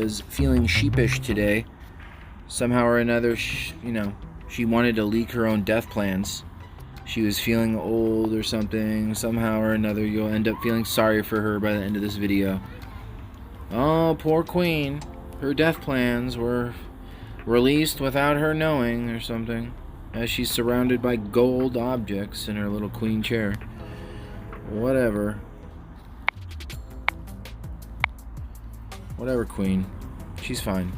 was feeling sheepish today. Somehow or another, she wanted to leak her own death plans. She was feeling old or something. Somehow or another, you'll end up feeling sorry for her by the end of this video. Oh, poor queen. Her death plans were released without her knowing or something, as she's surrounded by gold objects in her little queen chair. Whatever. Whatever, queen. She's fine.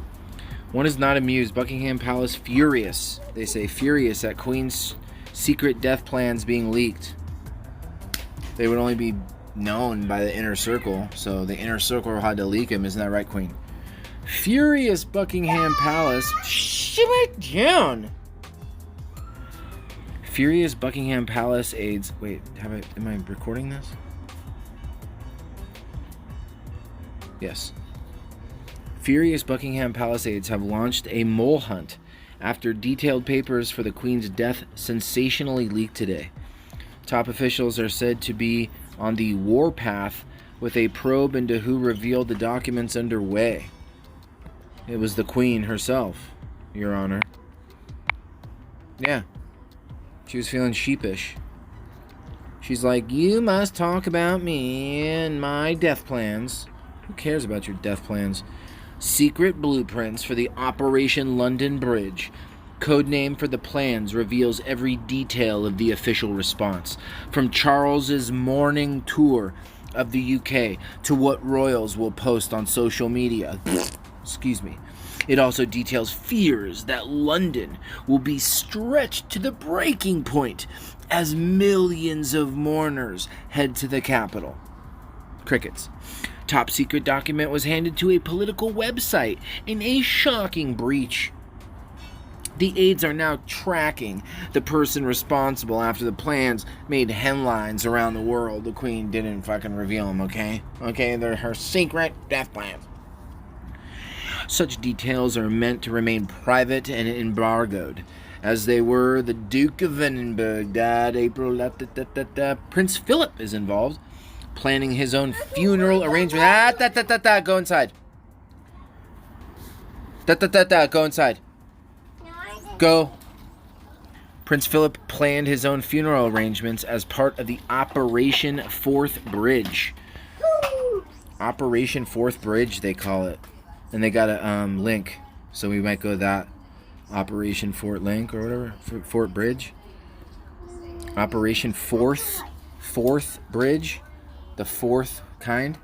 One is not amused. Buckingham Palace furious. They say furious at queen's secret death plans being leaked. They would only be known by the inner circle, so the inner circle had to leak him. Isn't that right, queen? Furious Buckingham Palace. Shut it down. Furious Buckingham Palace aides. Wait, am I recording this? Yes. Furious Buckingham Palace aides have launched a mole hunt after detailed papers for the Queen's death sensationally leaked today. Top officials are said to be on the warpath with a probe into who revealed the documents underway. It was the Queen herself, Your Honor. Yeah. She was feeling sheepish. She's like, you must talk about me and my death plans. Who cares about your death plans? Secret blueprints for the Operation London Bridge. Codename for the plans reveals every detail of the official response, from Charles's morning tour of the UK to what royals will post on social media. Excuse me. It also details fears that London will be stretched to the breaking point as millions of mourners head to the capital. Crickets. Top secret document was handed to a political website in a shocking breach. The aides are now tracking the person responsible after the plans made headlines around the world. The Queen didn't fucking reveal them, okay? Okay, they're her secret death plans. Such details are meant to remain private and embargoed, as they were. The Duke of Edinburgh died April. Prince Philip is involved, planning his own funeral arrangement. Go inside. Go inside. Go. Prince Philip planned his own funeral arrangements as part of the Operation Fourth Bridge. Operation Fourth Bridge, they call it. And they got a link, so we might go that. Operation Fort Link or whatever. Fort Bridge. Operation Fourth Bridge. The fourth kind.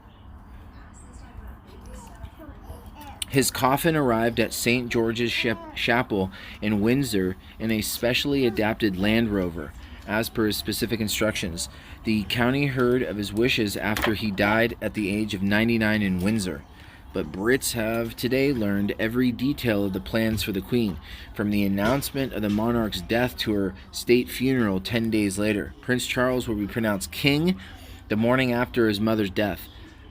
His coffin arrived at St. George's Chapel in Windsor in a specially adapted Land Rover, as per his specific instructions. The county heard of his wishes after he died at the age of 99 in Windsor. But Brits have today learned every detail of the plans for the Queen, from the announcement of the monarch's death to her state funeral 10 days later. Prince Charles will be pronounced king the morning after his mother's death,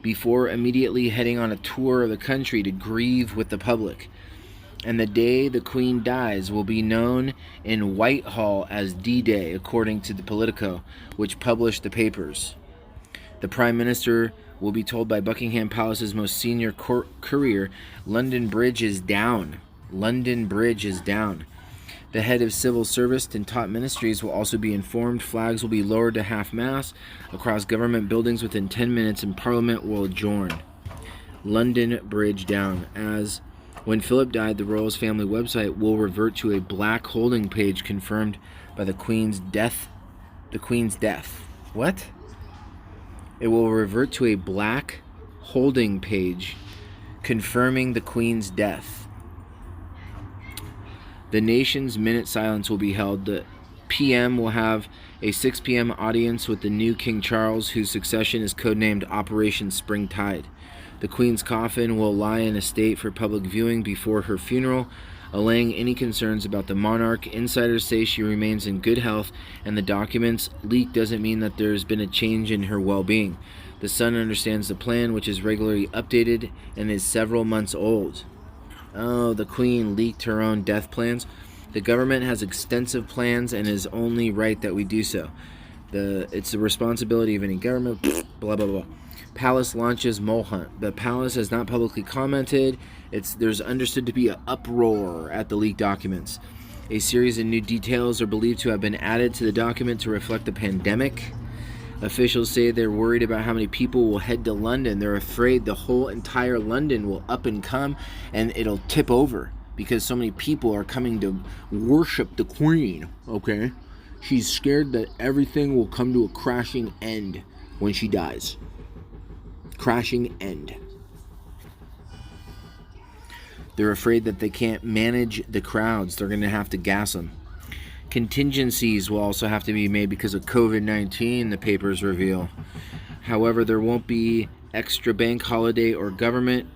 before immediately heading on a tour of the country to grieve with the public. And the day the Queen dies will be known in Whitehall as D-Day, according to the Politico, which published the papers. The Prime Minister will be told by Buckingham Palace's most senior courier, London Bridge is down. London Bridge is down. The head of civil service and top ministries will also be informed. Flags will be lowered to half-mast across government buildings within 10 minutes, and Parliament will adjourn. London Bridge down. As when Philip died, the royals' family website will revert to a black holding page confirmed by the Queen's death. The Queen's death. What? It will revert to a black holding page confirming the Queen's death. The nation's minute silence will be held. The PM will have a 6 p.m. audience with the new King Charles, whose succession is codenamed Operation Springtide. The Queen's coffin will lie in a state for public viewing before her funeral, allaying any concerns about the monarch. Insiders say she remains in good health, and the documents leaked doesn't mean that there's been a change in her well-being. The Sun understands the plan, which is regularly updated and is several months old. Oh, the Queen leaked her own death plans. The government has extensive plans and is only right that we do so. It's the responsibility of any government. Blah blah blah. Palace launches mole hunt. The palace has not publicly commented. There's understood to be an uproar at the leaked documents. A series of new details are believed to have been added to the document to reflect the pandemic. Officials say they're worried about how many people will head to London. They're afraid the whole entire London will up and come and it'll tip over because so many people are coming to worship the Queen, okay? She's scared that everything will come to a crashing end when she dies. Crashing end. They're afraid that they can't manage the crowds. They're going to have to gas them. Contingencies will also have to be made because of COVID-19, the papers reveal. However, there won't be extra bank holiday or government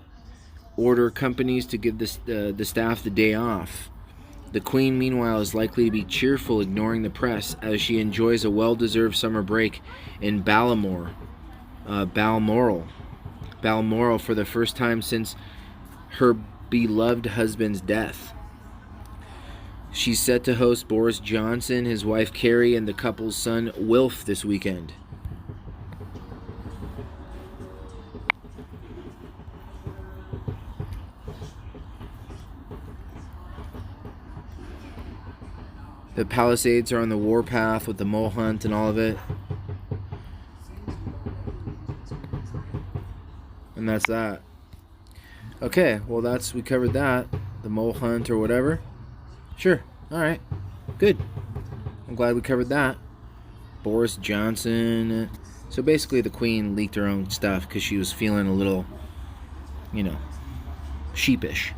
order companies to give the staff the day off. The Queen, meanwhile, is likely to be cheerful, ignoring the press, as she enjoys a well-deserved summer break in Balmoral for the first time since her beloved husband's death. She's set to host Boris Johnson, his wife Carrie, and the couple's son Wilf this weekend. The Palisades are on the warpath with the mole hunt and all of it. And that's that. Okay, well we covered that. The mole hunt or whatever. Sure. All right. Good. I'm glad we covered that. Boris Johnson. So basically the Queen leaked her own stuff because she was feeling a little, sheepish.